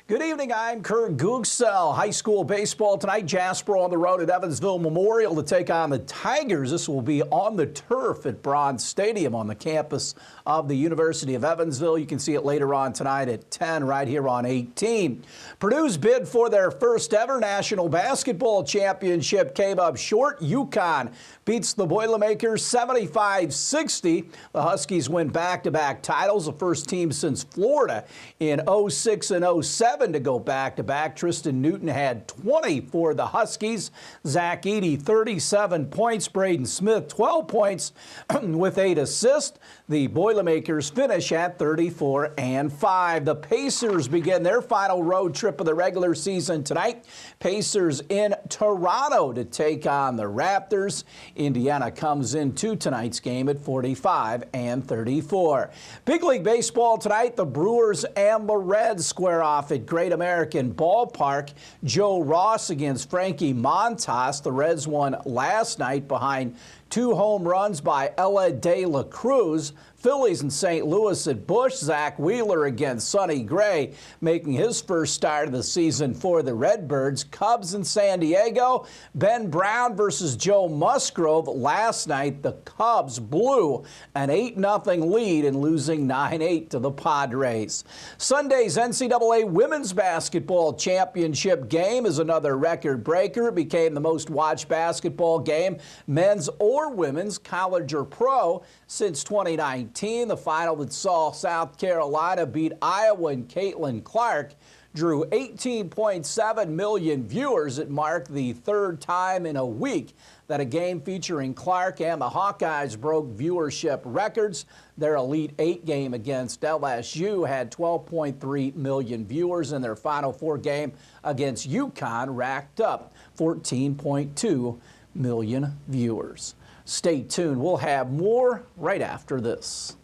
Good evening, I'm Kurt Gutgsell. High school baseball tonight. Jasper on the road at Evansville Memorial to take on the Tigers. This will be on the turf at Bronze Stadium on the campus of the University of Evansville. You can see it later on tonight at 10 right here on 18. Purdue's bid for their first ever national basketball championship came up short. UConn beats the Boilermakers 75-60. The Huskies win back-to-back titles, the first team since Florida in 06 and 07 to go back-to-back. Tristan Newton had 20 for the Huskies. Zach Edey, 37 points. Braden Smith, 12 points with 8 assists. The Boilermakers finish at 34-5. The Pacers begin their final road trip of the regular season tonight. Pacers in Toronto to take on the Raptors. Indiana comes into tonight's game at 45-34. Big League Baseball tonight. The Brewers and the Reds square off at Great American Ballpark. Joe Ross against Frankie Montas. The Reds won last night behind 2 home runs by Ella De La Cruz. Phillies in St. Louis at Busch. Zach Wheeler against Sonny Gray, making his first start of the season for the Redbirds. Cubs in San Diego. Ben Brown versus Joe Musgrove. Last night, the Cubs blew an 8-0 lead in losing 9-8 to the Padres. Sunday's NCAA Women's Basketball Championship game is another record breaker. It became the most watched basketball game, men's or women's, college or pro, since 2019. The final that saw South Carolina beat Iowa and Caitlin Clark drew 18.7 million viewers. It marked the third time in a week that a game featuring Clark and the Hawkeyes broke viewership records. Their Elite 8 game against LSU had 12.3 million viewers, and their Final Four game against UConn racked up 14.2 million viewers. Stay tuned. We'll have more right after this.